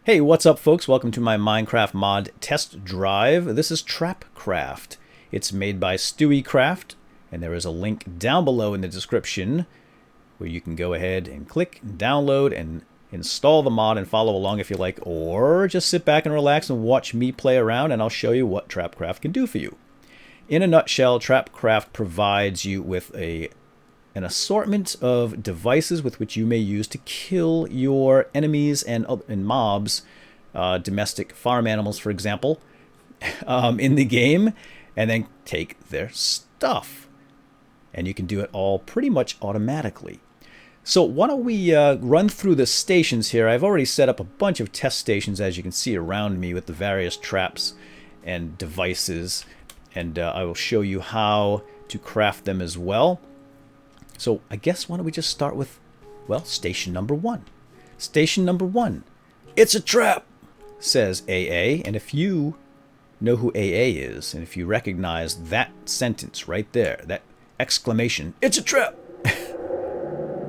Hey, what's up folks? Welcome to my Minecraft mod test drive. This is TrapCraft. It's made by StewieCraft, and there is a link down below in the description where you can go ahead and click and download and install the mod and follow along if you like, or just sit back and relax and watch me play around and I'll show you what TrapCraft can do for you. In a nutshell, TrapCraft provides you with an assortment of devices with which you may use to kill your enemies and mobs, domestic farm animals, for example, in the game, and then take their stuff. And you can do it all pretty much automatically. So why don't we run through the stations here. I've already set up a bunch of test stations, as you can see around me, with the various traps and devices, and I will show you how to craft them as well. So I guess why don't we just start with, well, station number one. Station number one. It's a trap, says AA. And if you know who AA is, and if you recognize that sentence right there, that exclamation, it's a trap,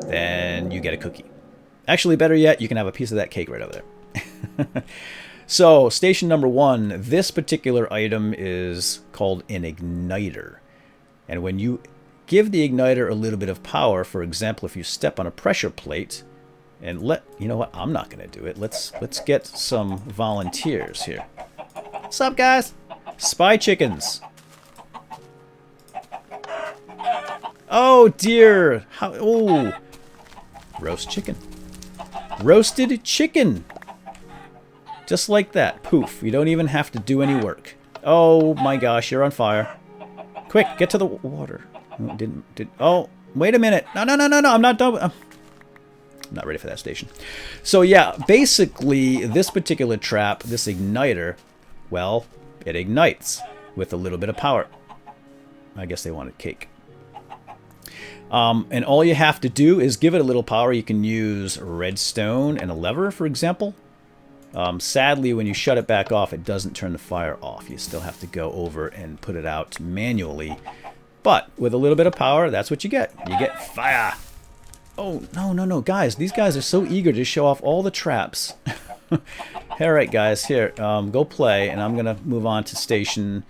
then you get a cookie. Actually, better yet, you can have a piece of that cake right over there. So, station number one, this particular item is called an igniter. And when you give the igniter a little bit of power, for example, if you step on a pressure plate, and you know what, I'm not going to do it. Let's get some volunteers here. What's up, guys? Spy chickens. Oh, dear. Oh. Roast chicken. Roasted chicken. Just like that. Poof. You don't even have to do any work. Oh, my gosh. You're on fire. Quick, get to the water. Oh, wait a minute. No. I'm not done. I'm not ready for that station. So yeah, basically this particular trap, this igniter, well, it ignites with a little bit of power. I guess they wanted cake. And all you have to do is give it a little power. You can use redstone and a lever, for example. Sadly, when you shut it back off, it doesn't turn the fire off. You still have to go over and put it out manually. But with a little bit of power, that's what you get. You get fire. Oh, no. Guys, these guys are so eager to show off all the traps. Alright, guys, here, go play. And I'm going to move on to station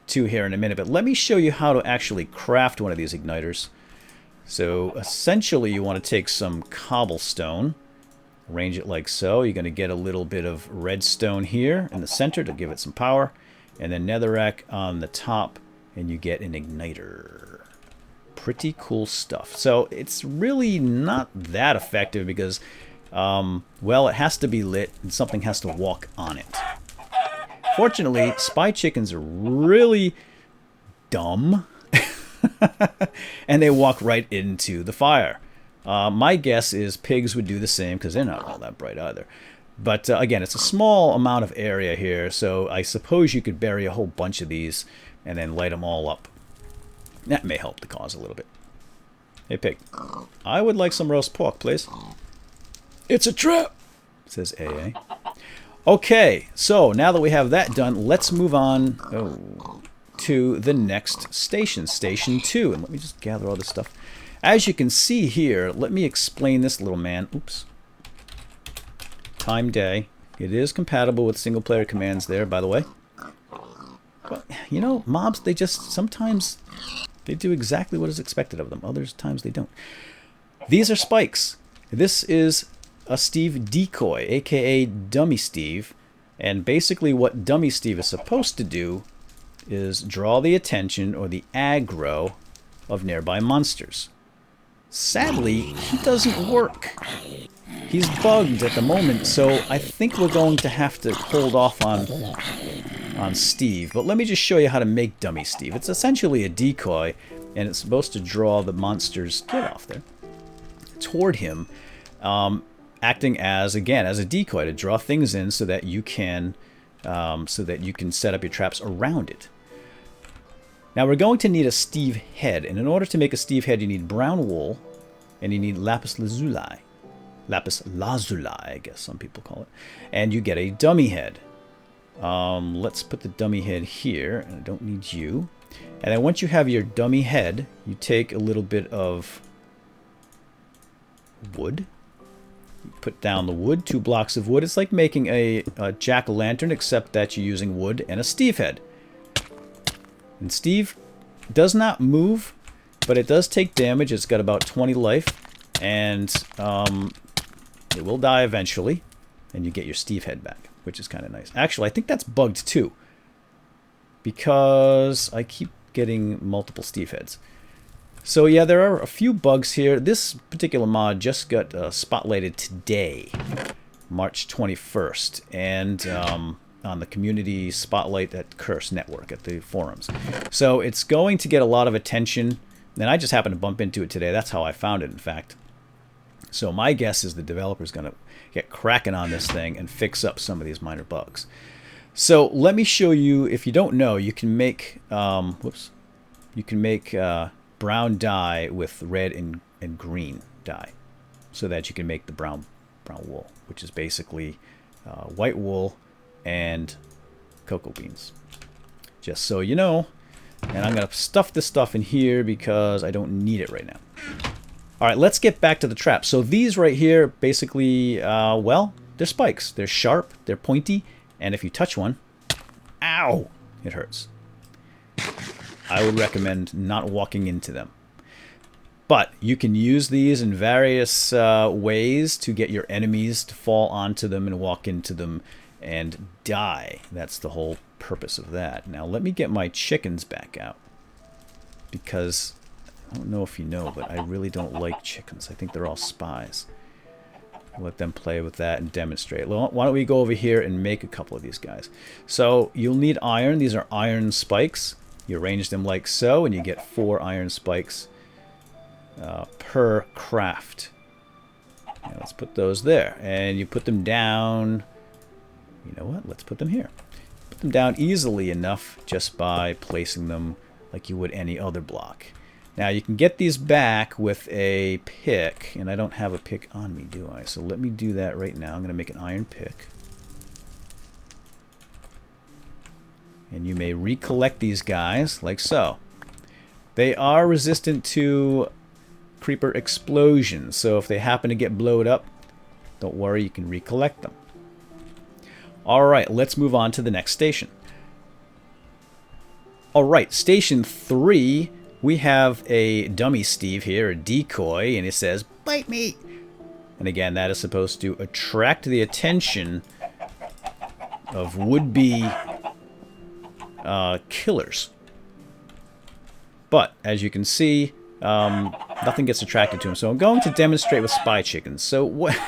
2 here in a minute. But let me show you how to actually craft one of these igniters. So, essentially, you want to take some cobblestone. Arrange it like so. You're going to get a little bit of redstone here in the center to give it some power. And then netherrack on the top. And you get an igniter. Pretty cool stuff. So it's really not that effective because, well, it has to be lit and something has to walk on it. Fortunately, spy chickens are really dumb. And they walk right into the fire. My guess is pigs would do the same because they're not all that bright either. But again, it's a small amount of area here, so I suppose you could bury a whole bunch of these and then light them all up. That may help the cause a little bit. Hey, pig. I would like some roast pork, please. It's a trap, says AA. Okay, so now that we have that done, let's move on to the next station, Station 2. And let me just gather all this stuff. As you can see here, let me explain this little man. Oops. Time day. It is compatible with single-player commands there, by the way. But, you know, mobs, they just, sometimes they do exactly what is expected of them. Other times they don't. These are spikes. This is a Steve DECOY, aka Dummy Steve. And basically what Dummy Steve is supposed to do is draw the attention or the aggro of nearby monsters. Sadly, he doesn't work. He's bugged at the moment, so I think we're going to have to hold off on Steve. But let me just show you how to make Dummy Steve. It's essentially a decoy, and it's supposed to draw the monsters, get off there, toward him, acting as, again, as a decoy to draw things in so that you can set up your traps around it. Now we're going to need a Steve head, and in order to make a Steve head, you need brown wool, and you need lapis lazuli. Lapis lazuli, I guess some people call it. And you get a dummy head. Let's put the dummy head here, and I don't need you. And then once you have your dummy head, you take a little bit of wood, Put down the wood, 2 blocks of wood. It's like making a jack-o'-lantern, except that you're using wood and a Steve head. And Steve does not move, but it does take damage. It's got about 20 life, and it will die eventually, and you get your Steve head back, which is kind of nice. Actually, I think that's bugged too, because I keep getting multiple Steve heads. So yeah, there are a few bugs here. This particular mod just got spotlighted today, March 21st, and on the community spotlight at Curse Network at the forums. So it's going to get a lot of attention, and I just happened to bump into it today. That's how I found it, in fact. So my guess is the developer's going to get cracking on this thing and fix up some of these minor bugs. So let me show you. If you don't know, you can make brown dye with red and green dye, so that you can make the brown wool, which is basically white wool and cocoa beans. Just so you know. And I'm going to stuff this stuff in here because I don't need it right now. All right, let's get back to the trap. So these right here, basically, well, they're spikes. They're sharp, they're pointy, and if you touch one, ow, it hurts. I would recommend not walking into them. But you can use these in various ways to get your enemies to fall onto them and walk into them and die. That's the whole purpose of that. Now let me get my chickens back out, because I don't know if you know, but I really don't like chickens. I think they're all spies. I'll let them play with that and demonstrate. Well, why don't we go over here and make a couple of these guys. So you'll need iron. These are iron spikes. You arrange them like so, and you get 4 iron spikes per craft. Now let's put those there, and you put them down. You know what? Let's put them here. Put them down easily enough just by placing them like you would any other block. Now you can get these back with a pick, and I don't have a pick on me, do I? So let me do that right now. I'm going to make an iron pick. And you may recollect these guys like so. They are resistant to creeper explosions, so if they happen to get blowed up, don't worry, you can recollect them. Alright, let's move on to the next station. Alright, station 3, we have a dummy Steve here, a decoy, and it says, "Bite me!" And again, that is supposed to attract the attention of would-be killers. But, as you can see, nothing gets attracted to him. So I'm going to demonstrate with spy chickens. So what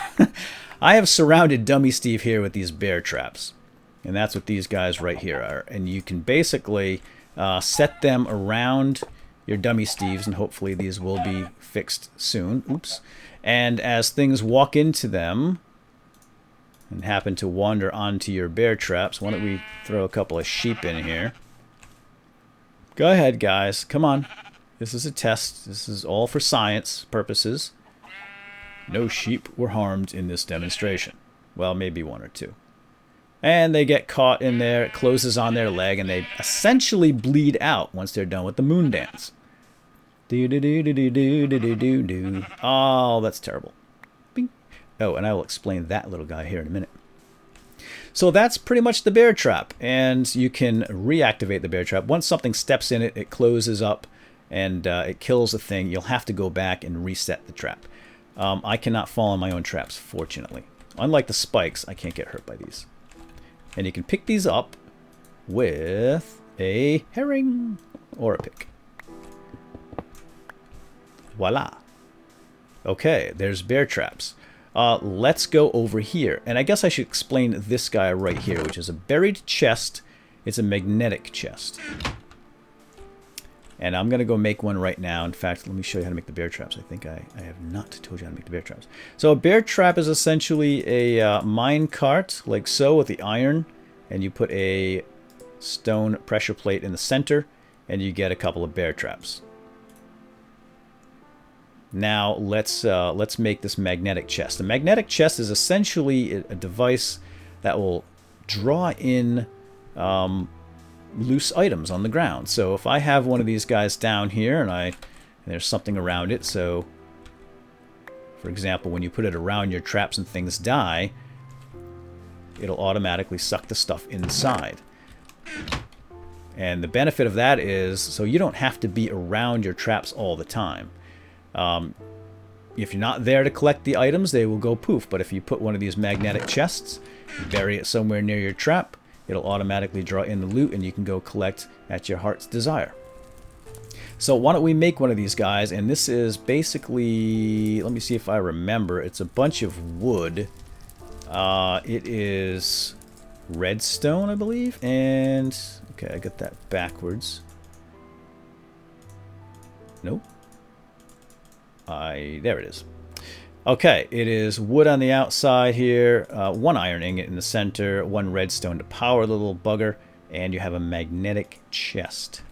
I have surrounded dummy Steve here with these bear traps. And that's what these guys right here are. And you can basically set them around your dummy Steves, and hopefully these will be fixed soon. Oops. And as things walk into them and happen to wander onto your bear traps, why don't we throw a couple of sheep in here? Go ahead, guys. Come on. This is a test. This is all for science purposes. No sheep were harmed in this demonstration. Well, maybe 1 or 2. And they get caught in there. It closes on their leg, and they essentially bleed out once they're done with the moon dance. Do-do-do-do-do-do-do-do-do. Oh, that's terrible. Bing. Oh, and I will explain that little guy here in a minute. So that's pretty much the bear trap, and you can reactivate the bear trap. Once something steps in it, it closes up, and it kills the thing. You'll have to go back and reset the trap. I cannot fall in my own traps, fortunately. Unlike the spikes, I can't get hurt by these. And you can pick these up with a herring or a pick. Voila. Okay, there's bear traps. Let's go over here. And I guess I should explain this guy right here, which is a buried chest. It's a magnetic chest. And I'm going to go make one right now. In fact, let me show you how to make the bear traps. I think I have not told you how to make the bear traps. So a bear trap is essentially a mine cart, like so, with the iron. And you put a stone pressure plate in the center, and you get a couple of bear traps. Now let's make this magnetic chest. The magnetic chest is essentially a device that will draw in loose items on the ground. So if I have one of these guys down here, and there's something around it, so For example, when you put it around your traps and things die, it'll automatically suck the stuff inside. And the benefit of that is, so you don't have to be around your traps all the time. If you're not there to collect the items, they will go poof. But if you put one of these magnetic chests, bury it somewhere near your trap, it'll automatically draw in the loot and you can go collect at your heart's desire. So why don't we make one of these guys? And this is basically, let me see if I remember, it's a bunch of wood. It is redstone, I believe. And, okay, I got that backwards. Nope. There it is. Okay, it is wood on the outside here, one iron ingot in the center, one redstone to power the little bugger, and you have a magnetic chest.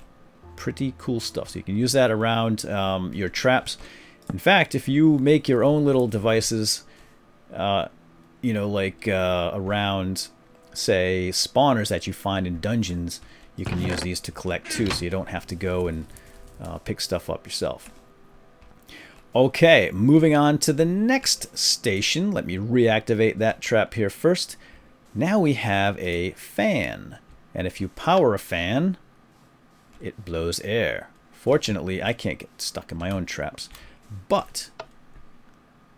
Pretty cool stuff. So you can use that around your traps. In fact, if you make your own little devices, you know, like around, say, spawners that you find in dungeons, you can use these to collect too, so you don't have to go and pick stuff up yourself. Okay, moving on to the next station. Let me reactivate that trap here first. Now we have a fan. And if you power a fan, it blows air. Fortunately, I can't get stuck in my own traps. But,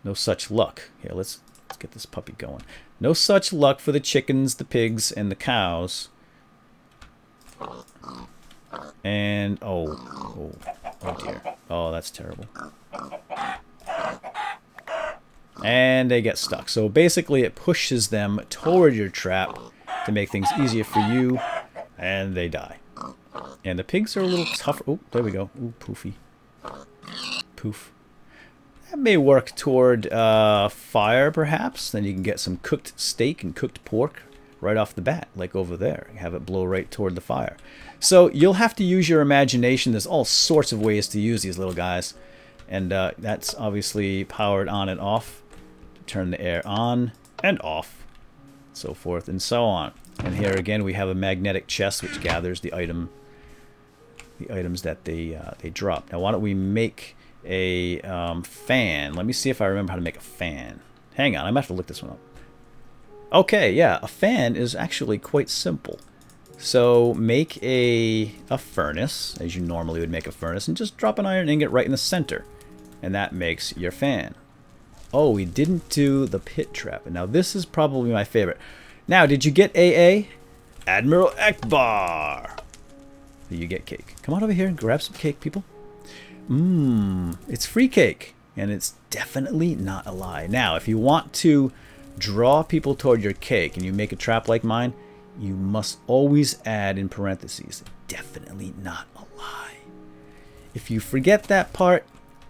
no such luck. Here, let's get this puppy going. No such luck for the chickens, the pigs, and the cows. And, oh dear. Oh, that's terrible. And they get stuck. So basically it pushes them toward your trap to make things easier for you, and they die. And the pigs are a little tougher. Oh, there we go. Ooh, poofy. Poof. That may work toward fire, perhaps. Then you can get some cooked steak and cooked pork right off the bat, like over there. Have it blow right toward the fire. So you'll have to use your imagination. There's all sorts of ways to use these little guys. And that's obviously powered on and off to turn the air on and off, so forth and so on. And here again we have a magnetic chest which gathers the items that they drop. Now why don't we make a fan? Let me see if I remember how to make a fan. Hang on, I'm gonna have to look this one up. Okay, yeah, a fan is actually quite simple. So make a furnace, as you normally would make a furnace, and just drop an iron ingot right in the center. And that makes your fan. Oh, we didn't do the pit trap. And now this is probably my favorite. Now, did you get AA? Admiral Ekbar! You get cake. Come on over here and grab some cake, people. It's free cake. And it's definitely not a lie. Now, if you want to draw people toward your cake and you make a trap like mine, you must always add in parentheses, definitely not a lie. If you forget that part,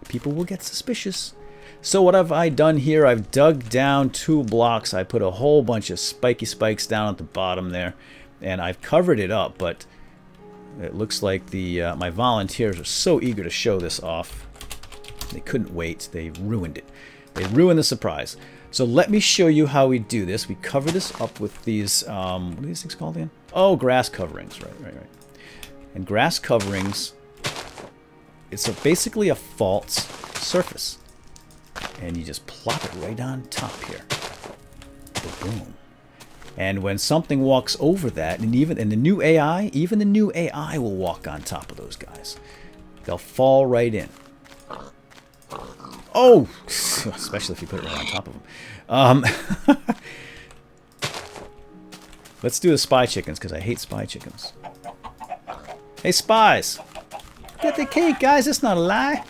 people will get suspicious. So what have I done here? I've dug down 2 blocks. I put a whole bunch of spiky spikes down at the bottom there, and I've covered it up, but it looks like the my volunteers are so eager to show this off. They couldn't wait. They ruined it. They ruined the surprise. So let me show you how we do this. We cover this up with these, what are these things called again? Oh, grass coverings. Right. And grass coverings, it's basically a false surface. And you just plop it right on top here. Boom. And when something walks over that, and even the new AI will walk on top of those guys. They'll fall right in. Oh! Especially if you put it right on top of them. Let's do the spy chickens, because I hate spy chickens. Hey, spies! Get the cake, guys! It's not a lie!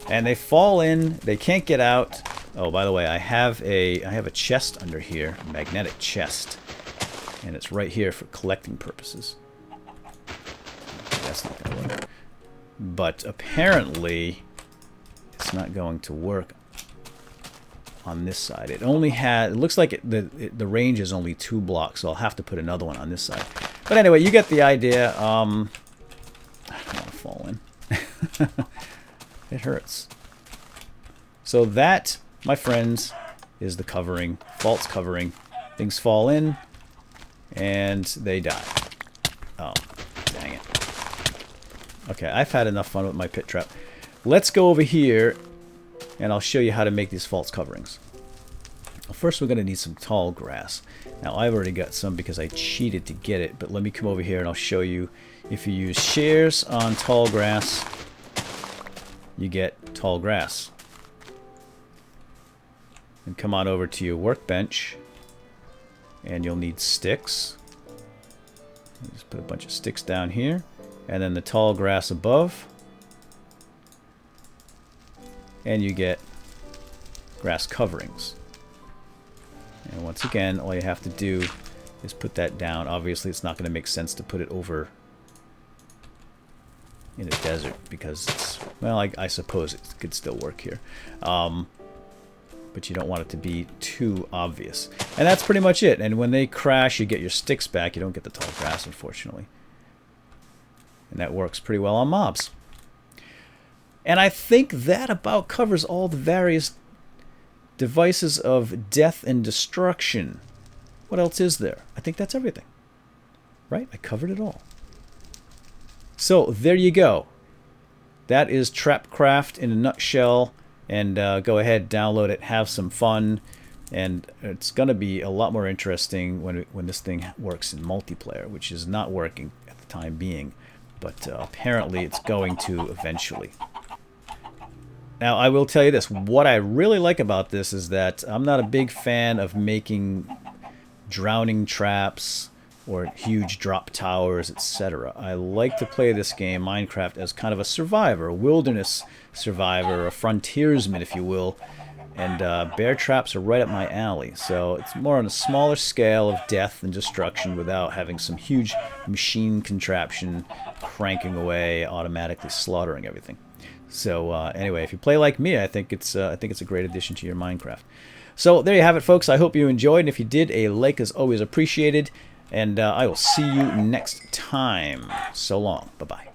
And they fall in. They can't get out. Oh, by the way, I have a chest under here. A magnetic chest. And it's right here for collecting purposes. That's not going to work. But apparently, it's not going to work on this side. It only had, it looks like the range is only 2 blocks, so I'll have to put another one on this side. But anyway, you get the idea. I don't want to fall in. It hurts. So that, my friends, is the covering, false covering. Things fall in, and they die. Oh, dang it. Okay, I've had enough fun with my pit trap. Let's go over here and I'll show you how to make these false coverings. First, we're going to need some tall grass. Now, I've already got some because I cheated to get it, but let me come over here and I'll show you. If you use shares on tall grass, you get tall grass. And come on over to your workbench, and you'll need sticks. Just put a bunch of sticks down here, and then the tall grass above, and you get grass coverings. And once again, all you have to do is put that down. Obviously, it's not going to make sense to put it over in a desert because it's, well, I suppose it could still work here. But you don't want it to be too obvious. And that's pretty much it. And when they crash, you get your sticks back. You don't get the tall grass, unfortunately. And that works pretty well on mobs. And I think that about covers all the various devices of death and destruction. What else is there? I think that's everything. Right? I covered it all. So, there you go. That is TrapCraft in a nutshell. And go ahead, download it, have some fun. And it's going to be a lot more interesting when this thing works in multiplayer, which is not working at the time being. But apparently it's going to eventually. Now, I will tell you this. What I really like about this is that I'm not a big fan of making drowning traps or huge drop towers, etc. I like to play this game, Minecraft, as kind of a survivor, a wilderness survivor, a frontiersman, if you will. And bear traps are right up my alley. So it's more on a smaller scale of death and destruction without having some huge machine contraption cranking away, automatically slaughtering everything. So anyway, if you play like me, I think it's a great addition to your Minecraft. So there you have it, folks. I hope you enjoyed, and if you did, a like is always appreciated. And I will see you next time. So long. Bye-bye.